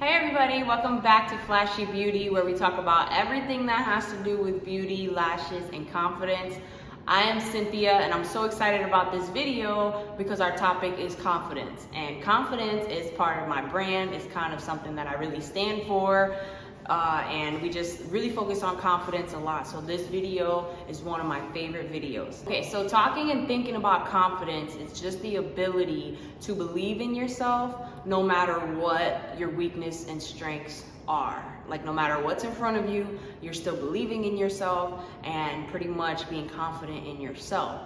Hey everybody, welcome back to Flashy Beauty, where we talk about everything that has to do with beauty, lashes, and confidence. I am Cynthia and I'm so excited about this video because our topic is confidence. And confidence is part of my brand. It's kind of something that I really stand for. And we just really focus on confidence a lot. So this video is one of my favorite videos. Okay, so talking and thinking about confidence is just the ability to believe in yourself no matter what your weakness and strengths are. Like no matter what's in front of you, you're still believing in yourself and pretty much being confident in yourself.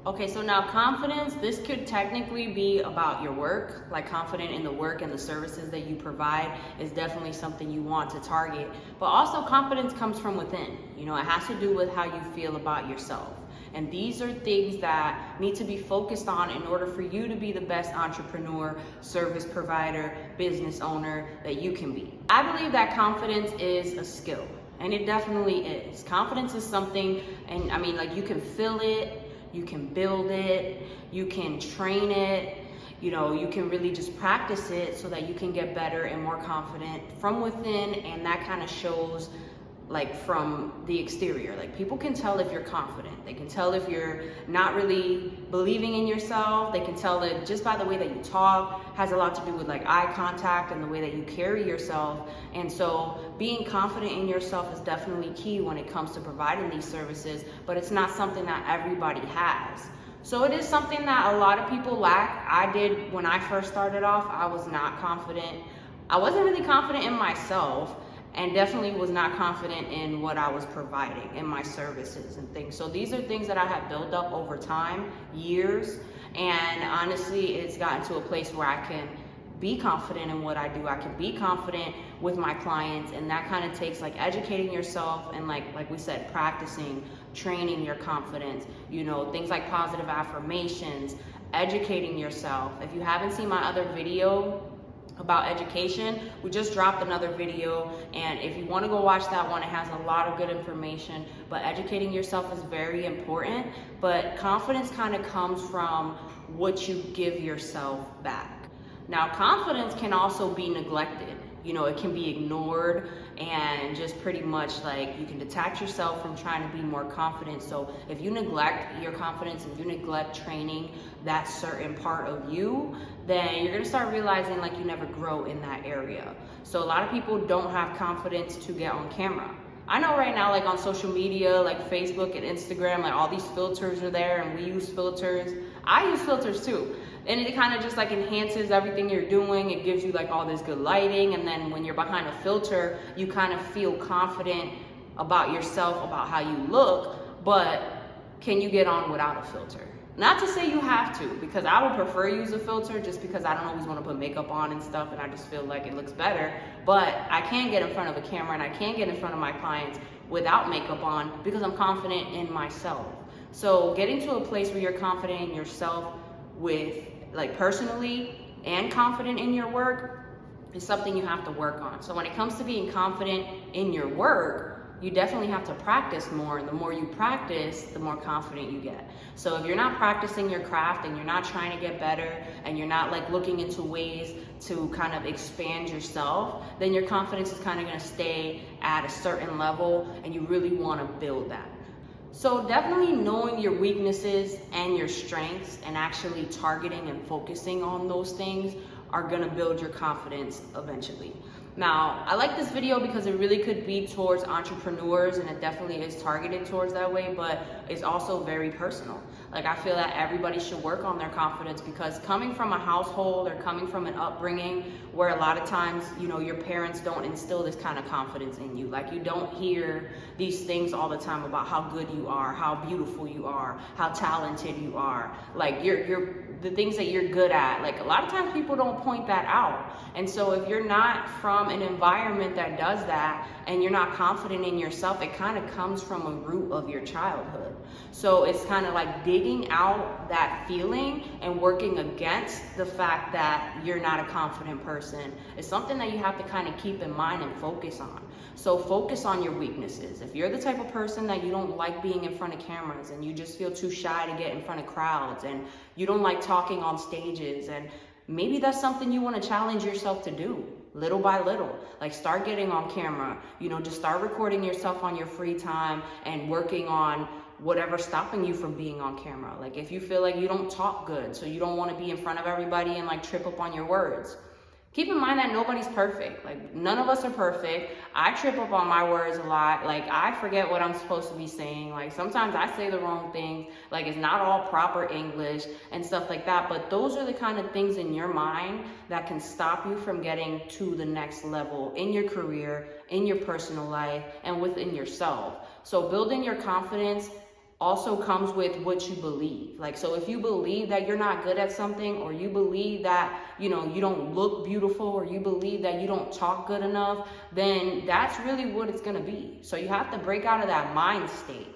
Okay, so now confidence, this could technically be about your work, like confident in the work and the services that you provide is definitely something you want to target. But also confidence comes from within. You know, it has to do with how you feel about yourself. And these are things that need to be focused on in order for you to be the best entrepreneur, service provider, business owner that you can be. I believe that confidence is a skill, and it definitely is. Confidence is something, and I mean, like you can feel it, you can build it, you can train it, you know, you can really just practice it so that you can get better and more confident from within, and that kind of shows like from the exterior. Like people can tell if you're confident. They can tell if you're not really believing in yourself. They can tell that just by the way that you talk. Has a lot to do with like eye contact and the way that you carry yourself. And so being confident in yourself is definitely key when it comes to providing these services, but it's not something that everybody has. So it is something that a lot of people lack. I did when I first started off. I was not confident. I wasn't really confident in myself, and definitely was not confident in what I was providing in my services and things. So these are things that I have built up over time, years, and honestly, it's gotten to a place where I can be confident in what I do. I can be confident with my clients, and that kind of takes like educating yourself and like we said, practicing, training your confidence, you know, things like positive affirmations, educating yourself. If you haven't seen my other video about education, we just dropped another video, and if you want to go watch that one, it has a lot of good information. But educating yourself is very important, but confidence kind of comes from what you give yourself back. Now confidence can also be neglected. You know, it can be ignored and just pretty much like you can detach yourself from trying to be more confident. So if you neglect your confidence and you neglect training that certain part of you, then you're gonna start realizing like you never grow in that area. So a lot of people don't have confidence to get on camera. I know right now, like on social media, like Facebook and Instagram, like all these filters are there, and we use filters. I use filters too. And it kind of just like enhances everything you're doing. It gives you like all this good lighting. And then when you're behind a filter, you kind of feel confident about yourself, about how you look. But can you get on without a filter? Not to say you have to, because I would prefer use a filter just because I don't always want to put makeup on and stuff, and I just feel like it looks better. But I can get in front of a camera and I can get in front of my clients without makeup on because I'm confident in myself. So getting to a place where you're confident in yourself with like personally and confident in your work is something you have to work on. So when it comes to being confident in your work, you definitely have to practice more, and the more you practice, the more confident you get. So if you're not practicing your craft and you're not trying to get better and you're not like looking into ways to kind of expand yourself, then your confidence is kind of going to stay at a certain level, and you really want to build that. So definitely knowing your weaknesses and your strengths and actually targeting and focusing on those things are gonna build your confidence eventually. Now, I like this video because it really could be towards entrepreneurs, and it definitely is targeted towards that way, but it's also very personal. Like I feel that everybody should work on their confidence, because coming from a household or coming from an upbringing where a lot of times, you know, your parents don't instill this kind of confidence in you. Like you don't hear these things all the time about how good you are, how beautiful you are, how talented you are. Like you're the things that you're good at. Like a lot of times people don't point that out. And so if you're not from an environment that does that and you're not confident in yourself, it kind of comes from a root of your childhood. So it's kind of like digging out that feeling and working against the fact that you're not a confident person. It's something that you have to kind of keep in mind and focus on. So focus on your weaknesses. If you're the type of person that you don't like being in front of cameras and you just feel too shy to get in front of crowds and you don't like talking on stages, and maybe that's something you want to challenge yourself to do. little by little. Like, start getting on camera, just start recording yourself on your free time and working on whatever's stopping you from being on camera. Like, if you feel like you don't talk good, so you don't want to be in front of everybody and like trip up on your words, keep in mind that nobody's perfect. Like, none of us are perfect. I trip up on my words a lot. Like, I forget what I'm supposed to be saying. Like, sometimes I say the wrong things. Like, it's not all proper English and stuff like that. But those are the kind of things in your mind that can stop you from getting to the next level in your career, in your personal life, and within yourself. So building your confidence also comes with what you believe. Like, so if you believe that you're not good at something, or you believe that, you don't look beautiful, or you believe that you don't talk good enough, then that's really what it's gonna be. So you have to break out of that mind state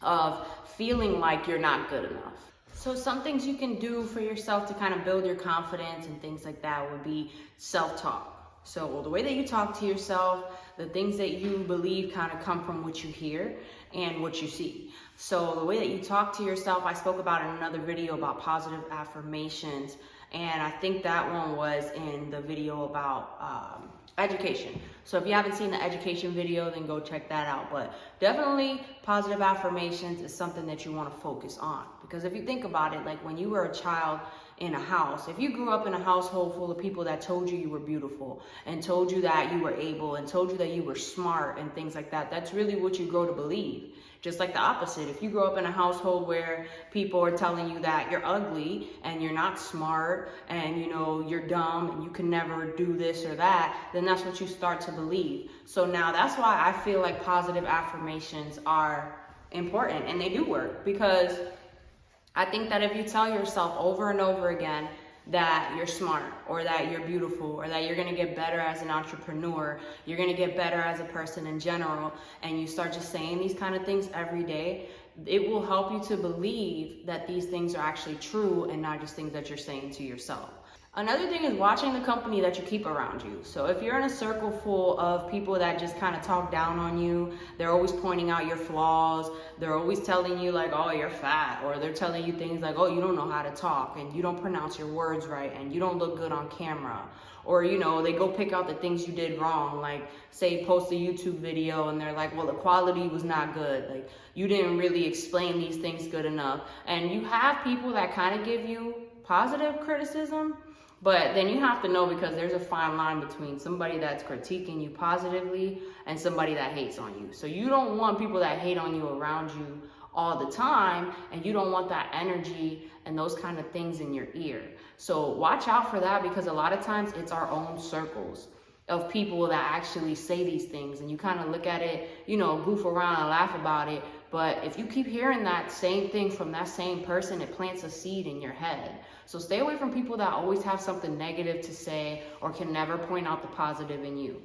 of feeling like you're not good enough. So some things you can do for yourself to kind of build your confidence and things like that would be self-talk. So the way that you talk to yourself, the things that you believe kind of come from what you hear and what you see. So the way that you talk to yourself, I spoke about in another video about positive affirmations. And I think that one was in the video about education. So if you haven't seen the education video, then go check that out. But definitely positive affirmations is something that you want to focus on. Because if you think about it, like when you were a child in a house, if you grew up in a household full of people that told you were beautiful and told you that you were able and told you that you were smart and things like that, that's really what you grow to believe. Just like the opposite, if you grow up in a household where people are telling you that you're ugly and you're not smart and you're dumb and you can never do this or that, then that's what you start to believe. So now that's why I feel like positive affirmations are important, and they do work, because I think that if you tell yourself over and over again that you're smart, or that you're beautiful, or that you're gonna get better as an entrepreneur, you're gonna get better as a person in general, and you start just saying these kind of things every day, it will help you to believe that these things are actually true and not just things that you're saying to yourself. Another thing is watching the company that you keep around you. So if you're in a circle full of people that just kind of talk down on you, they're always pointing out your flaws, they're always telling you like, oh, you're fat, or they're telling you things like, oh, you don't know how to talk, and you don't pronounce your words right, and you don't look good on camera. Or, they go pick out the things you did wrong, like say post a YouTube video and they're like, well, the quality was not good. Like, you didn't really explain these things good enough. And you have people that kind of give you positive criticism, but then you have to know, because there's a fine line between somebody that's critiquing you positively and somebody that hates on you. So you don't want people that hate on you around you all the time, and you don't want that energy and those kind of things in your ear. So watch out for that, because a lot of times it's our own circles of people that actually say these things, and you kind of look at it, goof around and laugh about it. But if you keep hearing that same thing from that same person, it plants a seed in your head. So stay away from people that always have something negative to say or can never point out the positive in you.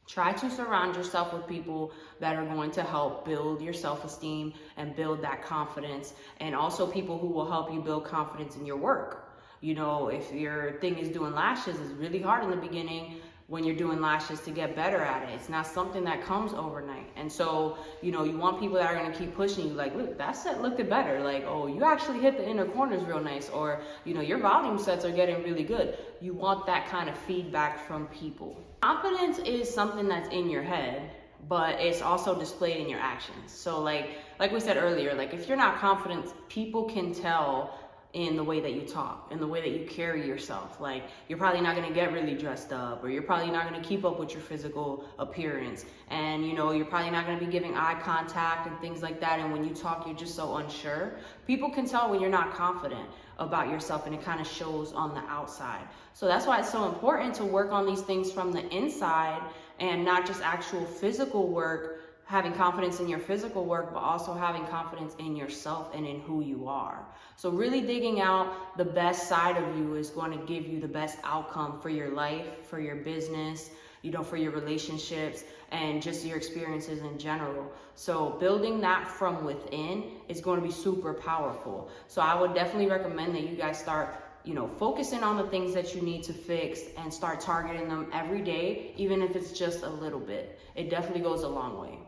Try to surround yourself with people that are going to help build your self-esteem and build that confidence, and also people who will help you build confidence in your work. If your thing is doing lashes, it's really hard in the beginning when you're doing lashes to get better at it. It's not something that comes overnight. And so, you want people that are gonna keep pushing you, like, look, that set looked better. Like, oh, you actually hit the inner corners real nice. Or, your volume sets are getting really good. You want that kind of feedback from people. Confidence is something that's in your head, but it's also displayed in your actions. So like we said earlier, like if you're not confident, people can tell in the way that you talk, in the way that you carry yourself. Like, you're probably not gonna get really dressed up, or you're probably not gonna keep up with your physical appearance. And you're probably not gonna be giving eye contact and things like that. And when you talk, you're just so unsure. People can tell when you're not confident about yourself, and it kind of shows on the outside. So that's why it's so important to work on these things from the inside, and not just actual physical work, having confidence in your physical work, but also having confidence in yourself and in who you are. So really digging out the best side of you is going to give you the best outcome for your life, for your business, for your relationships, and just your experiences in general. So building that from within is going to be super powerful. So I would definitely recommend that you guys start focusing on the things that you need to fix, and start targeting them every day, even if it's just a little bit. It definitely goes a long way.